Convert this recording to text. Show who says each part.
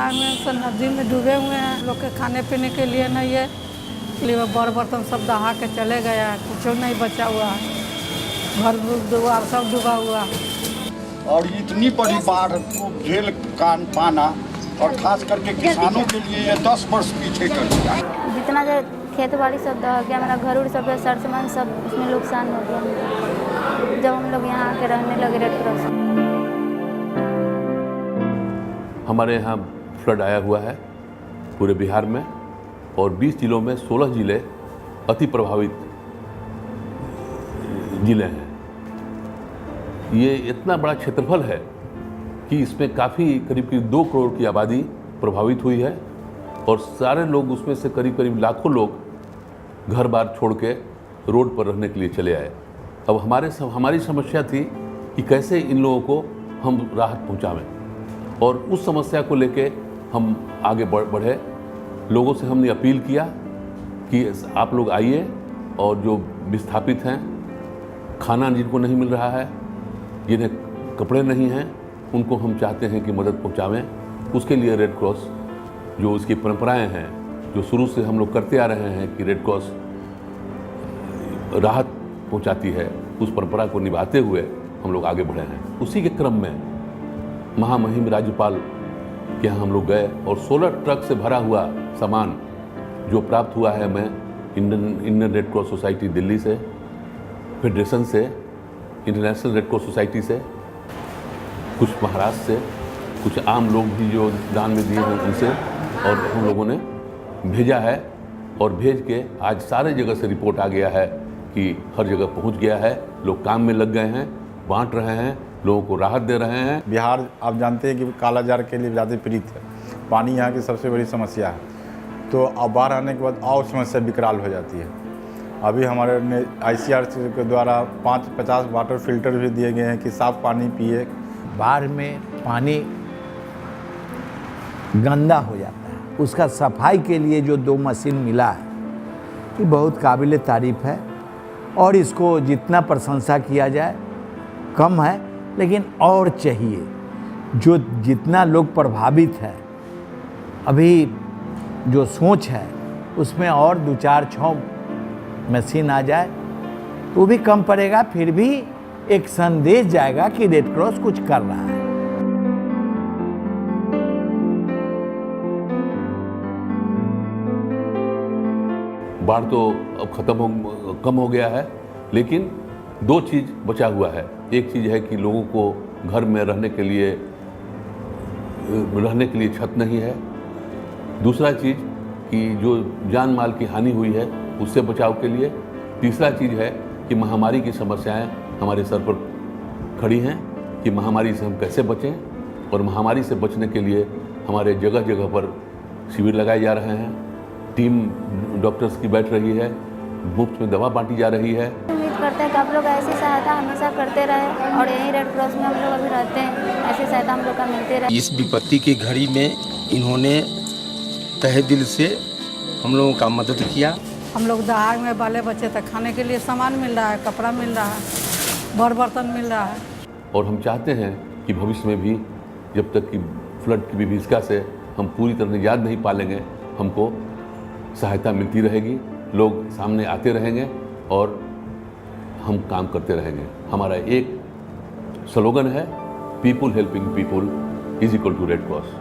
Speaker 1: दहाड़ में से नदी में डूबे हुए हैं। लोग के खाने पीने के लिए नहीं है, इसलिए बड़ बर्तन सब दहा के चले गए हैं, कुछ नहीं बचा हुआ है। घर द्वार सब डूबा हुआ है।
Speaker 2: और इतनी बड़ी बाढ़ को झेल कान पाना और खास करके किसानों के लिए ये 10 वर्ष पीछे कर दिया।
Speaker 3: जितना जो खेत बाड़ी सब दह गया, मेरा घर उड़ सब सर सामान सब उसमें नुकसान हो गया जब हम लोग यहाँ आके रहने लगे रेड क्रॉस।
Speaker 4: हमारे यहाँ फ्लड आया हुआ है पूरे बिहार में, और 20 जिलों में 16 जिले अति प्रभावित जिले हैं। ये इतना बड़ा क्षेत्रफल है कि इसमें काफ़ी करीब 2 करोड़ की आबादी प्रभावित हुई है, और सारे लोग उसमें से करीब लाखों लोग घर बार छोड़ के रोड पर रहने के लिए चले आए। अब हमारी समस्या थी कि कैसे इन लोगों को हम राहत पहुंचावें, और उस समस्या को लेके हम आगे बढ़े। लोगों से हमने अपील किया कि आप लोग आइए, और जो विस्थापित हैं, खाना जिनको नहीं मिल रहा है, जिन्हें कपड़े नहीं हैं, उनको हम चाहते हैं कि मदद पहुंचावें। उसके लिए रेड क्रॉस जो उसकी परंपराएं हैं, जो शुरू से हम लोग करते आ रहे हैं कि रेड क्रॉस राहत पहुंचाती है, उस परंपरा को निभाते हुए हम लोग आगे बढ़े हैं। उसी के क्रम में महामहिम राज्यपाल के यहाँ हम लोग गए, और 16 ट्रक से भरा हुआ सामान जो प्राप्त हुआ है हमें Indian red cross society Delhi से, फेडरेशन से, इंटरनेशनल रेड क्रॉस सोसाइटी से, कुछ महाराष्ट्र से, कुछ आम लोग भी जो दान में दिए हैं उनसे, और हम लोगों ने भेजा है। और भेज के आज सारे जगह से रिपोर्ट आ गया है कि हर जगह पहुंच गया है। लोग काम में लग गए हैं, बांट रहे हैं, लोगों को राहत दे रहे हैं।
Speaker 5: बिहार आप जानते हैं कि कालाजार के लिए ज़्यादा पीड़ित है। पानी यहाँ की सबसे बड़ी समस्या है, तो अब बाढ़ आने के बाद और समस्या विकराल हो जाती है। अभी हमारे ने ICRC के द्वारा 50 वाटर फिल्टर भी दिए गए हैं कि साफ़ पानी पिए।
Speaker 6: बाढ़ में पानी गंदा हो जाता है, उसका सफाई के लिए जो 2 मशीन मिला है, ये बहुत काबिल तारीफ़ है, और इसको जितना प्रशंसा किया जाए कम है, लेकिन और चाहिए। जो जितना लोग प्रभावित है, अभी जो सोच है उसमें और 2-4-6 मशीन आ जाए तो भी कम पड़ेगा, फिर भी एक संदेश जाएगा कि रेड क्रॉस कुछ कर रहा है।
Speaker 4: बाढ़ तो अब कम हो गया है, लेकिन 2 चीज़ बचा हुआ है। एक चीज़ है कि लोगों को घर में रहने के लिए छत नहीं है। दूसरा चीज़ कि जो जान माल की हानि हुई है उससे बचाव के लिए। तीसरा चीज़ है कि महामारी की समस्याएं हमारे सर पर खड़ी हैं कि महामारी से हम कैसे बचें, और महामारी से बचने के लिए हमारे जगह जगह पर शिविर लगाए जा रहे हैं। टीम डॉक्टर्स की बैठ रही है, मुफ्त में दवा बांटी जा रही है।
Speaker 3: उम्मीद करते हैं कि आप लोग ऐसी सहायता हमेशा करते रहे, और यहीं रेड क्रॉस में हम लोग अभी रहते हैं, ऐसी सहायता हम लोग का मिलती रहे।
Speaker 7: इस विपत्ति की घड़ी में इन्होंने तहे दिल से हम लोगों का मदद किया।
Speaker 1: हम लोग दहाड़ में बाले बच्चे तक खाने के लिए सामान मिल रहा है, कपड़ा मिल रहा है, बड़ बर्तन मिल रहा है।
Speaker 4: और हम चाहते हैं कि भविष्य में भी, जब तक कि फ्लड की विभीषिका से हम पूरी तरह निजात नहीं पालेंगे, हमको सहायता मिलती रहेगी, लोग सामने आते रहेंगे और हम काम करते रहेंगे। हमारा एक स्लोगन है, people helping people is equal to Red cross.